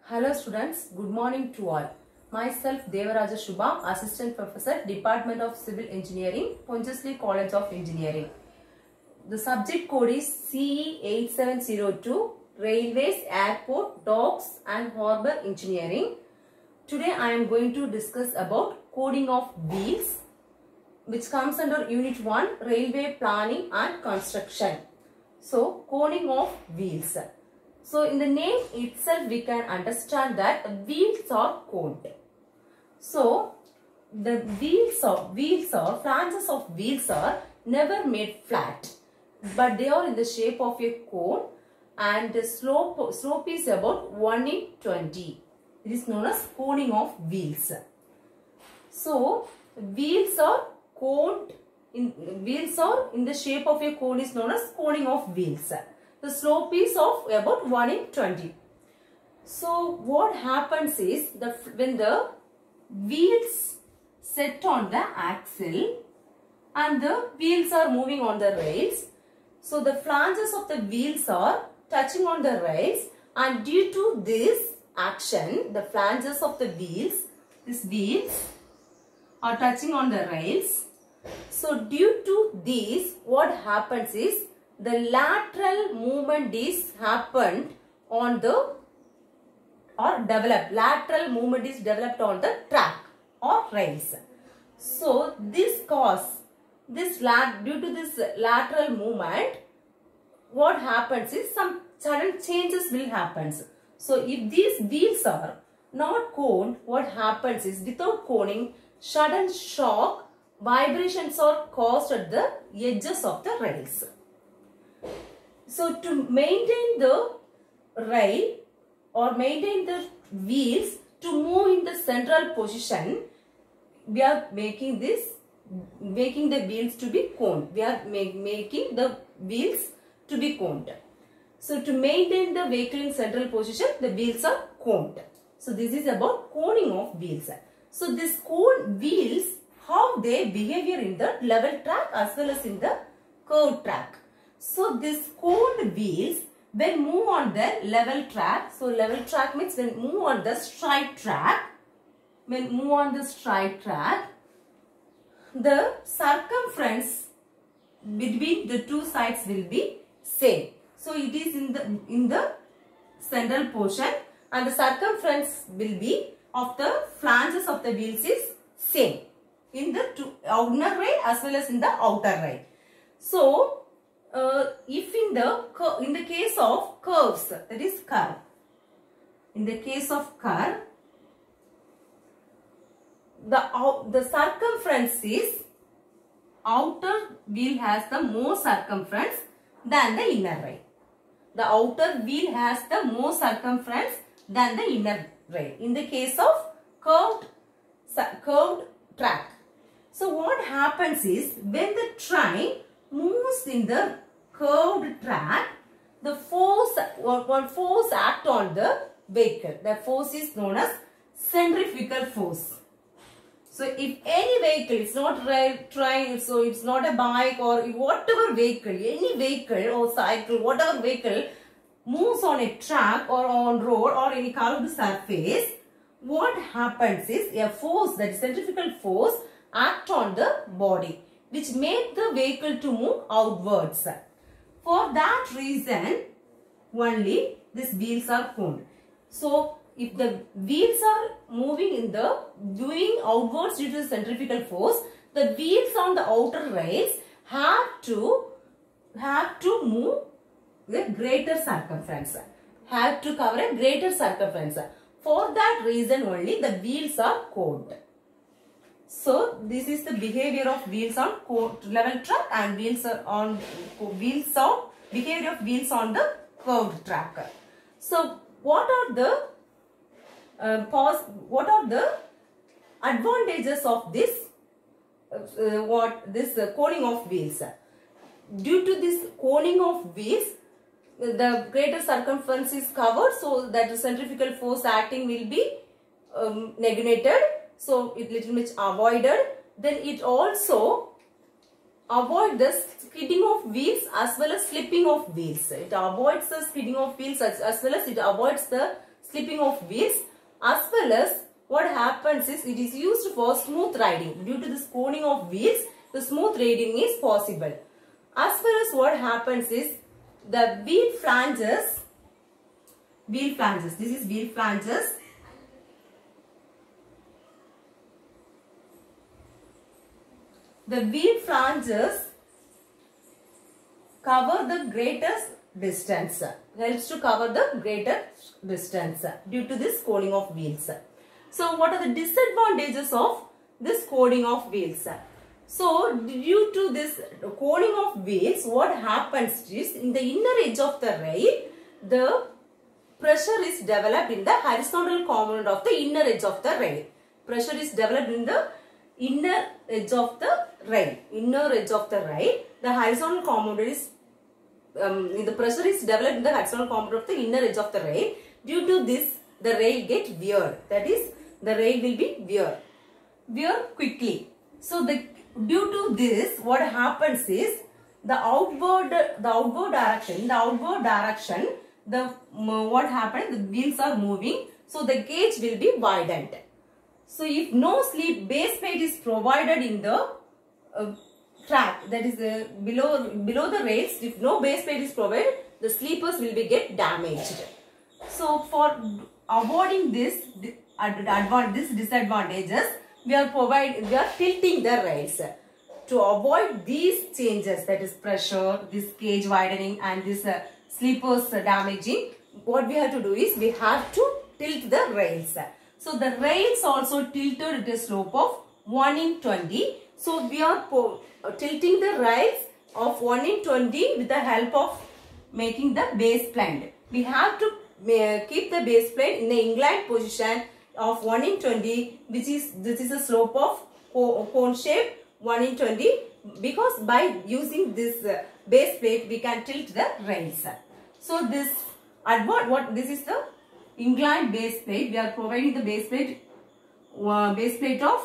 Hello students, good morning to all. Myself Devaraja Shubha, Assistant Professor, Department of Civil Engineering, Pondicherry College of Engineering. The subject code is CE8702, Railways, Airport, Docks and Harbour Engineering. Today I am going to discuss about coding of wheels, which comes under Unit 1, Railway Planning and Construction. So, coding of wheels. So, in the name itself, we can understand that wheels are coned. So, the flanges of wheels are never made flat, but they are in the shape of a cone, and the slope is about 1/20. It is known as coning of wheels. So, wheels are coned. Wheels are in the shape of a cone is known as coning of wheels. The slope is of about 1/20. So what happens is when the wheels set on the axle and the wheels are moving on the rails, so the flanges of the wheels are touching on the rails, and due to this action, the flanges of the wheels, these wheels are touching on the rails. So due to this, what happens is the lateral movement is happened on the lateral movement is developed on the track or rails. So this due to this lateral movement, what happens is some sudden changes will happen. So if these wheels are not coned, what happens is without coning, sudden shock vibrations are caused at the edges of the rails. So to maintain the rail or maintain the wheels to move in the central position, we are making the wheels to be coned. We are making the wheels to be coned. So to maintain the vehicle in central position, the wheels are coned. So this is about coning of wheels. So this coned wheels, how they behave in the level track as well as in the curved track. So this coned wheels when move on the level track. So level track means when move on the straight track. When move on the straight track, the circumference between the two sides will be same. So it is in the central portion, and the circumference will be of the flanges of the wheels is same in the inner rail as well as in the outer rail. So if in the case of curves, that is curve. In the case of curve, the circumference is, outer wheel has the more circumference than the inner rail. The outer wheel has the more circumference than the inner rail. In the case of curved track. So what happens is when the train moves in the curved track, the force act on the vehicle. The force is known as centrifugal force. So if any vehicle, it's not a train, so it's not a bike or whatever vehicle, any vehicle or cycle, whatever vehicle moves on a track or on road or any curved surface, what happens is a force, that is centrifugal force, act on the body, which make the vehicle to move outwards. For that reason, only these wheels are coned. So, if the wheels are moving outwards due to the centrifugal force, the wheels on the outer rails have to move a greater circumference. Have to cover a greater circumference. For that reason only the wheels are coned. So this is the behavior of wheels on level track and behavior of wheels on the curved track. So what are the advantages of this coning of wheels? Due to this coning of wheels, the greater circumference is covered, so that the centrifugal force acting will be negated. So it little bit avoided. Then it also avoid the skidding of wheels as well as slipping of wheels. It avoids the skidding of wheels as well as it avoids the slipping of wheels, as well as what happens is it is used for smooth riding. Due to this coning of wheels, the smooth riding is possible. As well as what happens is the wheel flanges, this is wheel flanges. The wheel flanges cover the greatest distance, helps to cover the greater distance due to this coning of wheels. So what are the disadvantages of this coning of wheels? So due to this coning of wheels, what happens is in the inner edge of the rail, the pressure is developed in the horizontal component of the inner edge of the rail. Pressure is developed in the inner edge of the rail. The horizontal component is the pressure is developed in the horizontal component of the inner edge of the rail. Due to this, the rail gets wear. That is, the rail will be wear quickly. So due to this, what happens is the outward direction. What happened? The wheels are moving, so the gauge will be widened. So if no slip base plate is provided in the track, that is below the rails, if no base plate is provided, the sleepers will be get damaged. So for avoiding this disadvantages, we are tilting the rails. To avoid these changes, that is pressure, this gauge widening and this sleepers damaging, what we have to do is we have to tilt the rails. So the rails also tilted at a slope of 1:20. So we are tilting the rails of 1:20 with the help of making the base plate. We have to keep the base plate in the inclined position of 1:20, this is a slope of cone shape 1:20, because by using this base plate we can tilt the rails. So this is the inclined base plate. We are providing the base plate of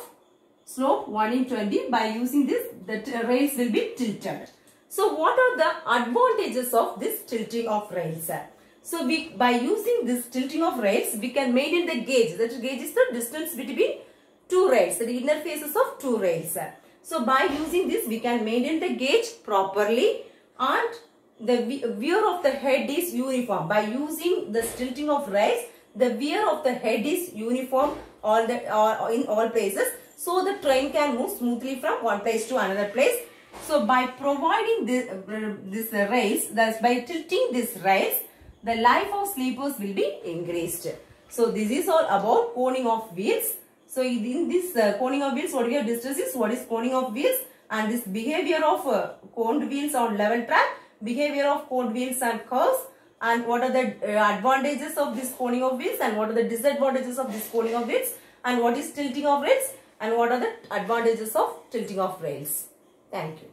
slope 1:20. By using this, the rails will be tilted. So what are the advantages of this tilting of rails? So by using this tilting of rails, we can maintain the gauge. That gauge is the distance between two rails, the inner faces of two rails. So by using this, we can maintain the gauge properly, and the wear of the head is uniform. By using the tilting of rails, the wear of the head is uniform in all places. So the train can move smoothly from one place to another place. So by providing this rails, that's by tilting these rails, the life of sleepers will be increased. So this is all about coning of wheels. So in this coning of wheels, what we have discussed is what is coning of wheels, and this behavior of coned wheels on level track, behavior of coned wheels and curves, and what are the advantages of this coning of wheels and what are the disadvantages of this coning of wheels, and what is tilting of rails and what are the advantages of tilting of rails. Thank you.